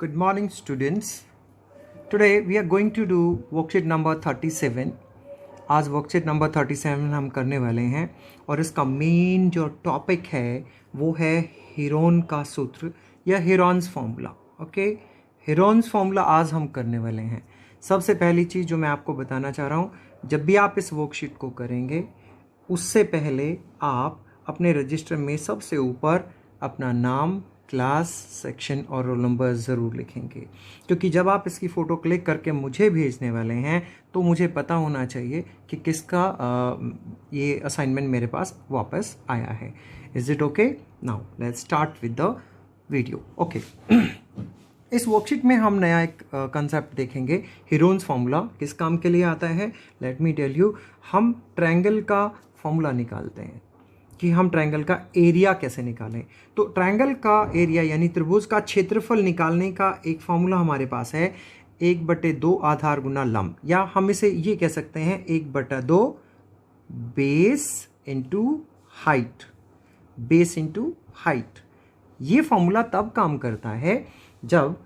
Good morning, students. Today we are going to do worksheet number 37. आज worksheet number 37 हम करने वाले हैं और इसका मेन जो टॉपिक है वो है हीरोन का सूत्र या Heron's formula. Okay, Heron's formula आज हम करने वाले हैं. सबसे पहली चीज़ जो मैं आपको बताना चाह रहा हूँ, जब भी आप इस वर्कशीट को करेंगे उससे पहले आप अपने रजिस्टर में सबसे ऊपर अपना नाम, क्लास, सेक्शन और रोल नंबर ज़रूर लिखेंगे, क्योंकि जब आप इसकी फ़ोटो क्लिक करके मुझे भेजने वाले हैं तो मुझे पता होना चाहिए कि किसका ये असाइनमेंट मेरे पास वापस आया है. Is it okay? Now let's start with the video. Okay, इस वर्कशीट में हम नया एक कंसेप्ट देखेंगे. हीरोन्स फार्मूला किस काम के लिए आता है? Let me tell you. हम ट्रायंगल का फार्मूला निकालते हैं कि हम ट्रायंगल का एरिया कैसे निकालें. तो ट्रायंगल का एरिया यानी त्रिभुज का क्षेत्रफल निकालने का एक फार्मूला हमारे पास है 1/2 आधार गुना लंब, या हम इसे ये कह सकते हैं 1/2 base into height. Base into height. ये फार्मूला तब काम करता है जब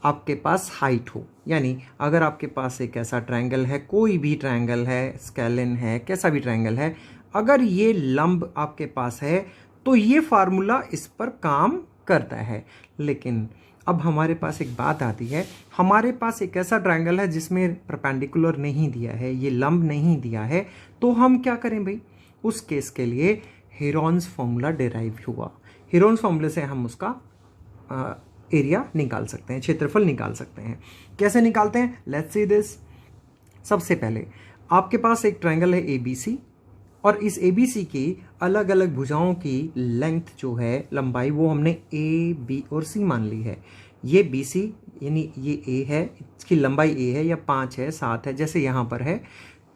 आपके पास हाइट हो, यानी अगर आपके पास एक ऐसा ट्रायंगल है, कोई भी ट्रायंगल है, स्केलिन है, कैसा भी ट्रायंगल है, अगर ये लंब आपके पास है तो ये फार्मूला इस पर काम करता है. लेकिन अब हमारे पास एक बात आती है, हमारे पास एक ऐसा ट्रायंगल है जिसमें परपेंडिकुलर नहीं दिया है, ये लंब नहीं दिया है, तो हम क्या करें भाई? उस केस के लिए हीरोन्स फार्मूला डिराइव हुआ. हीरोन्स फार्मूले से हम उसका एरिया निकाल सकते हैं, क्षेत्रफल निकाल सकते हैं. कैसे निकालते हैं? Let's see this. सबसे पहले आपके पास एक ट्रायंगल है ABC, और इस ABC की अलग अलग भुजाओं की लेंथ जो है, लंबाई, वो हमने A, B और C मान ली है. ये BC यानी ये A है, इसकी लंबाई A है, या 5 है, 7 है, जैसे यहाँ पर है.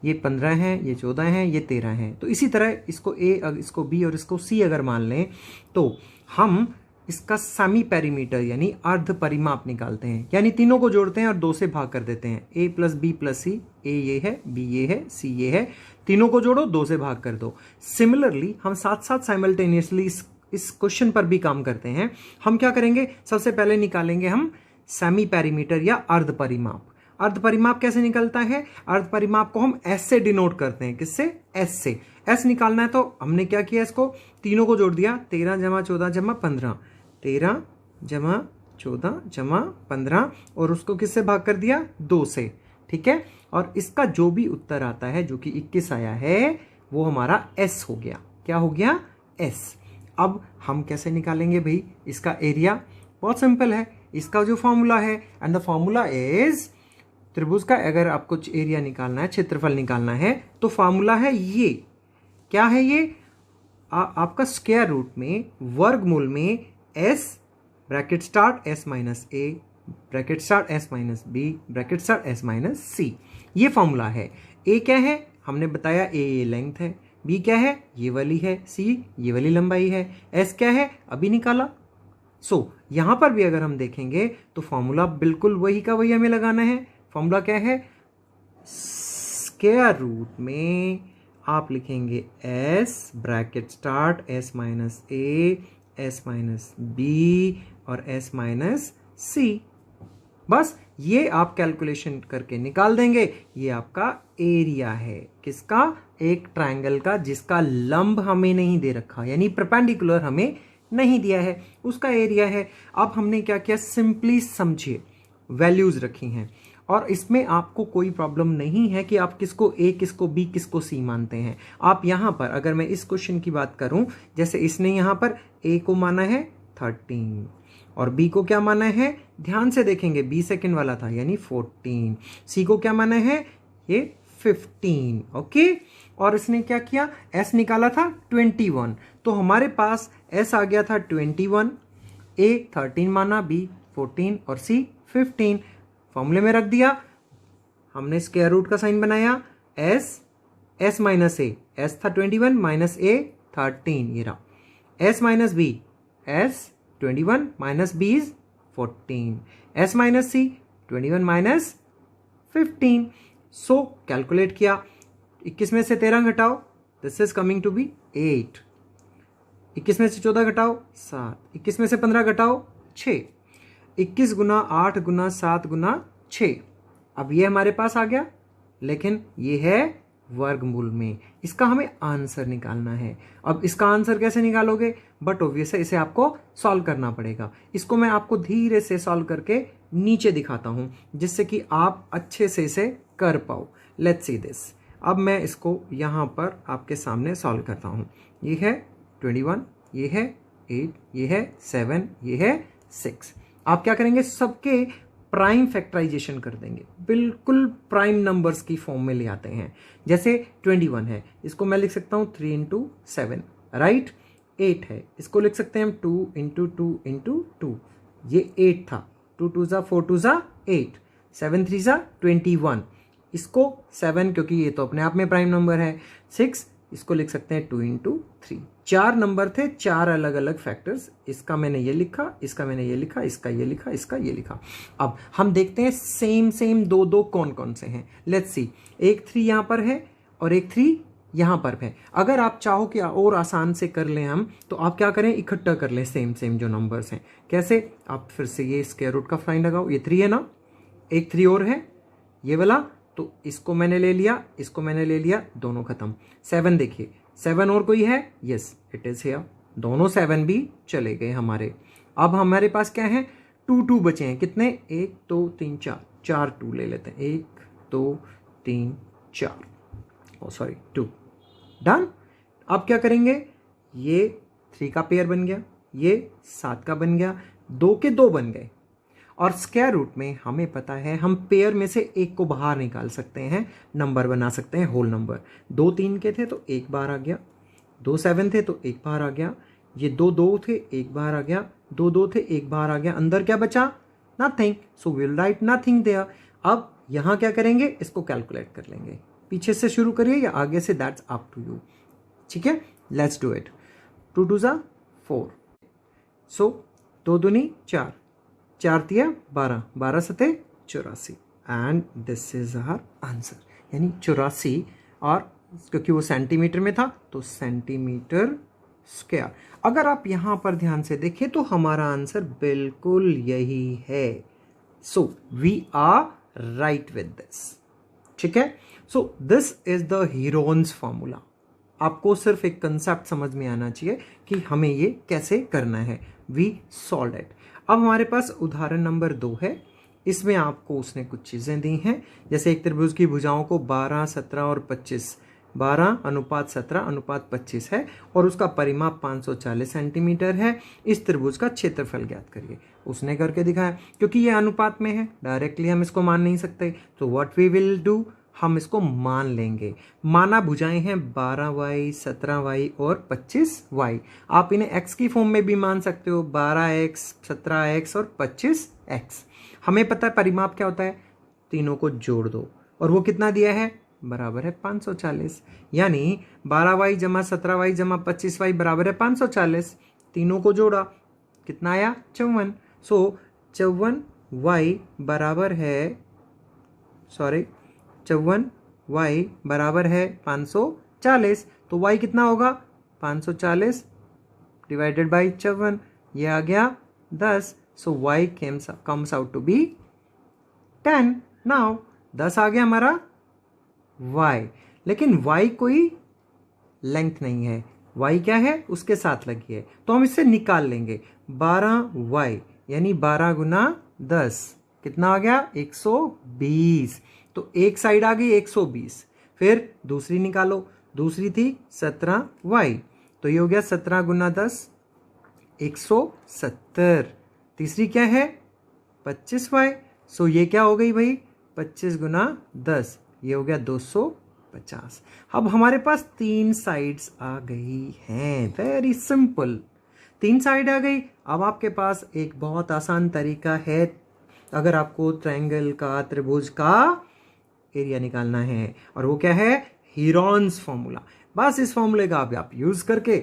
ये 15 है, ये 14 है, ये 13 है. तो इसी तरह इसको A, इसको B और इसको C अगर मान लें तो हम इसका सेमी पेरीमीटर यानी अर्ध परिमाप निकालते हैं, यानी तीनों को जोड़ते हैं और 2 से भाग कर देते हैं. A + B + C. A ये है, B ये है, C ये है, तीनों को जोड़ो, 2 से भाग कर दो. सिमिलरली हम साथ साथ साइमल्टेनियसली इस क्वेश्चन पर भी काम करते हैं. हम क्या करेंगे? सबसे पहले निकालेंगे हम सेमी पेरीमीटर या अर्ध परिमाप. अर्ध परिमाप कैसे निकलता है? अर्ध परिमाप को हम S से डिनोट करते हैं. किससे? S से. S निकालना है तो हमने क्या किया? इसको तीनों को जोड़ दिया. 13 + 14 + 15. 13 + 14 + 15, और उसको किससे भाग कर दिया? 2 से. ठीक है. और इसका जो भी उत्तर आता है, जो कि 21 आया है, वो हमारा S हो गया. क्या हो गया? S. अब हम कैसे निकालेंगे भाई इसका एरिया? बहुत सिंपल है. इसका जो फॉर्मूला है, एंड द फॉर्मूला इज, त्रिभुज का अगर आपको एरिया निकालना है, क्षेत्रफल निकालना है, तो फॉर्मूला है ये. क्या है ये? आपका स्क्वायर रूट में वर्गमूल में S bracket start S - A bracket start S - B bracket start S - C. ये फॉर्मूला है. A क्या है? हमने बताया A ये लेंथ है. B क्या है? ये वाली है. C ये वाली लंबाई है. S क्या है? अभी निकाला. सो यहां पर भी अगर हम देखेंगे तो फॉर्मूला बिल्कुल वही का वही हमें लगाना है. फॉर्मूला क्या है? स्क्वायर रूट में आप लिखेंगे S bracket start S - A S - B और S - C. बस ये आप कैलकुलेशन करके निकाल देंगे. ये आपका एरिया है. किसका? एक ट्रायंगल का जिसका लंब हमें नहीं दे रखा, यानी परपेंडिकुलर हमें नहीं दिया है, उसका एरिया है. अब हमने क्या किया? सिंपली समझिए, वैल्यूज रखी हैं, और इसमें आपको कोई प्रॉब्लम नहीं है कि आप किसको A, किसको B, किसको C मानते हैं. आप यहां पर, अगर मैं इस क्वेश्चन की बात करूं, जैसे इसने यहां पर A को माना है 13 और B को क्या माना है? ध्यान से देखेंगे, B सेकंड वाला था यानी 14. C को क्या माना है? ये 15. ओके. और इसने क्या किया? S निकाला था 21. तो हमारे पास S आ गया था 21. A 13 माना, B 14 और C 15. फॉर्मूले में रख दिया. हमने स्क्वायर रूट का साइन बनाया. S - A. S था 21 - A 13. ये रहा. S - B. S 21 - B is 14. S - C 21 - 15. So calculate किया. 21 में से 13 घटाओ, this is coming to be 8. 21 में से 14 घटाओ 7. 21 में से 15 घटाओ 6. 21 गुना 8 गुना 7 गुना 6। अब ये हमारे पास आ गया, लेकिन ये है वर्गमूल में। इसका हमें आंसर निकालना है। अब इसका आंसर कैसे निकालोगे? बट ऑब्वियस है, इसे आपको सॉल्व करना पड़ेगा। इसको मैं आपको धीरे से सॉल्व करके नीचे दिखाता हूं, जिससे कि आप अच्छे से इसे कर पाओ। Let's see this. अब मैं इसको यहां पर आपके सामने सॉल्व करता हूं। ये है 21, ये है 8, ये है 7, ये है 6। आप क्या करेंगे? सबके प्राइम फैक्टराइजेशन कर देंगे, बिल्कुल प्राइम नंबर्स की फॉर्म में ले आते हैं। जैसे 21 है, इसको मैं लिख सकता हूं 3 इंटू 7, राइट। 8 है, इसको लिख सकते हैं हम 2 इंटू 2 इंटू 2, ये 8 था। 2 2 जा 4 2 जा 8, 7 3 जा 21, इसको 7 क्योंकि ये तो अपने आप में प्राइम नंबर है। 6, इसको लिख सकते हैं 2 इंटू 3। 4 नंबर थे, 4 अलग अलग फैक्टर्स। इसका मैंने ये लिखा, इसका मैंने ये लिखा, इसका ये लिखा, इसका ये लिखा। अब हम देखते हैं सेम दो दो कौन कौन से हैं। लेट्स सी, एक 3 यहां पर है और एक 3 यहां पर है। अगर आप चाहो कि और आसान से कर लें हम, तो आप क्या करें? इकट्ठा कर लें सेम जो नंबर्स हैं। कैसे? आप फिर से ये स्क्वायर रूट का फाइन लगाओ। ये 3 है ना, एक 3 और है ये वाला, तो इसको मैंने ले लिया, इसको मैंने ले लिया, दोनों खत्म। 7 देखिए, 7 और कोई है? Yes, it is here. दोनों 7 भी चले गए हमारे। अब हमारे पास क्या है? 2 बचे हैं। कितने? 1 2 3 4, 4 2 ले लेते हैं। 1 2 3 4, ओ सॉरी 2। डन। अब क्या करेंगे? ये 3 का पेयर बन गया, ये 7 का बन गया, 2 के 2 बन गए। और स्क्वायर रूट में हमें पता है हम पेयर में से एक को बाहर निकाल सकते हैं, नंबर बना सकते हैं होल नंबर। 2 3 के थे तो एक बार आ गया, 2 7 थे तो एक बार आ गया, ये 2 2 थे एक बार आ गया, 2 2 थे एक बार आ गया। अंदर क्या बचा? Nothing, so will write nothing there. अब यहां क्या करेंगे? इसको कैलकुलेट कर लेंगे। पीछे से शुरू करिए या आगे से, दैट्स अप टू यू। ठीक है, लेट्स डू इट। 2 2 जा 4, सो 2 दूनी 4, 4 तिया 12, 12 सते 84, and this is our answer. यानी 84, और क्योंकि वो सेंटीमीटर में था तो सेंटीमीटर स्क्वायर। अगर आप यहां पर ध्यान से देखें तो हमारा आंसर बिल्कुल यही है। So we are right with this. ठीक है, so this is the Heron's formula. आपको सिर्फ एक कंसेप्ट समझ में आना चाहिए कि हमें ये कैसे करना है। We solve it. अब हमारे पास उदाहरण नंबर 2 है। इसमें आपको उसने कुछ चीजें दी हैं, जैसे एक त्रिभुज की भुजाओं को 12 17 और 25, 12 अनुपात 17 अनुपात 25 है और उसका परिमाप 540 सेंटीमीटर है। इस त्रिभुज का क्षेत्रफल ज्ञात करिए। उसने करके दिखाया। क्योंकि ये अनुपात में है, डायरेक्टली हम इसको मान नहीं सकते, तो व्हाट वी विल डू, हम इसको मान लेंगे। माना भुजाएं हैं 12y 17y और 25y। आप इन्हें x की फॉर्म में भी मान सकते हो, 12x 17x और 25x। हमें पता है परिमाप क्या होता है, तीनों को जोड़ दो और वो कितना दिया है? बराबर है 540। यानी 12y जमा 17y जमा 25y बराबर है 540। तीनों को जोड़ा, कितना आया? 54। सो 54y बराबर है, सॉरी 54y बराबर है 540। तो y कितना होगा? 540 डिवाइडेड बाई 54, ये आ गया 10। So y comes out to be 10। Now 10 आ गया हमारा y, लेकिन y कोई लेंथ नहीं है, y क्या है? उसके साथ लगी है, तो हम इससे निकाल लेंगे। 12y यानी 12 गुना 10 कितना आ गया? 120। तो एक साइड आ गई 120। फिर दूसरी निकालो, दूसरी थी 17y, तो ये हो गया 17 गुना 10 170। तीसरी क्या है? 25y। सो ये क्या हो गई भाई? 25 गुना 10, ये हो गया 250। अब हमारे पास 3 साइड्स आ गई हैं। वेरी सिंपल, 3 साइड आ गई। अब आपके पास एक बहुत आसान तरीका है, अगर आपको ट्रायंगल का, त्रिभुज का एरिया निकालना है, और वो क्या है? Heron's formula. बस इस फॉर्मूले का आप यूज करके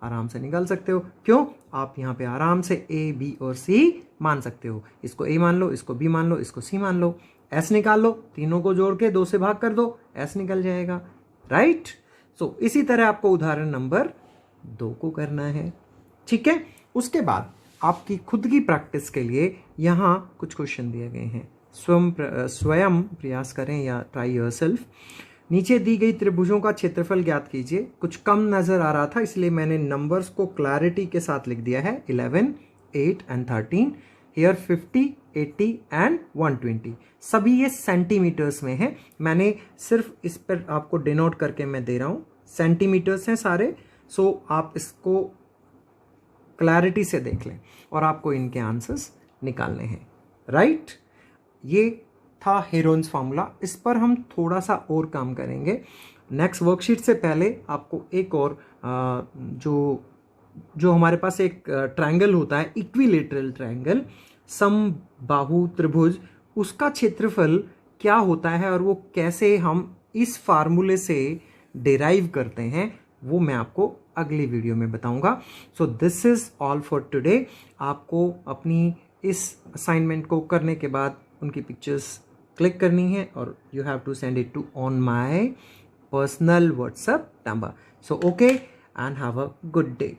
आराम से निकाल सकते हो। क्यों? आप यहाँ पे आराम से ए बी और सी मान सकते हो। इसको ए मान लो, इसको बी मान लो, इसको सी मान लो, एस निकाल लो, तीनों को जोड़ के 2 से भाग कर दो, एस निकल जाएगा, राइट। सो इसी तरह आपको उदाहरण नंबर 2 को करना है। ठीक है, उसके बाद आपकी खुद की प्रैक्टिस के लिए यहाँ कुछ क्वेश्चन दिए गए हैं। स्वयं प्रयास करें या ट्राई योरसेल्फ। नीचे दी गई त्रिभुजों का क्षेत्रफल ज्ञात कीजिए। कुछ कम नज़र आ रहा था इसलिए मैंने नंबर्स को क्लैरिटी के साथ लिख दिया है। 11, 8 एंड 13। Here 50, 80 and 120। सभी ये सेंटीमीटर्स में है। मैंने सिर्फ इस पर आपको डिनोट करके मैं दे रहा हूँ, सेंटीमीटर्स हैं सारे। सो आप इसको क्लैरिटी से देख लें और आपको इनके आंसर्स निकालने हैं, राइट। ये था हेरोन्स फार्मूला। इस पर हम थोड़ा सा और काम करेंगे नेक्स्ट वर्कशीट से पहले। आपको एक और जो हमारे पास एक ट्रायंगल होता है, इक्विलेटरल ट्रायंगल, समबाहु त्रिभुज, उसका क्षेत्रफल क्या होता है और वो कैसे हम इस फार्मूले से डिराइव करते हैं, वो मैं आपको अगली वीडियो में बताऊंगा। सो this is all for today. आपको अपनी इस असाइनमेंट को करने के बाद उनकी पिक्चर्स क्लिक करनी है और you have to send it to on my personal WhatsApp number. So okay and have a good day.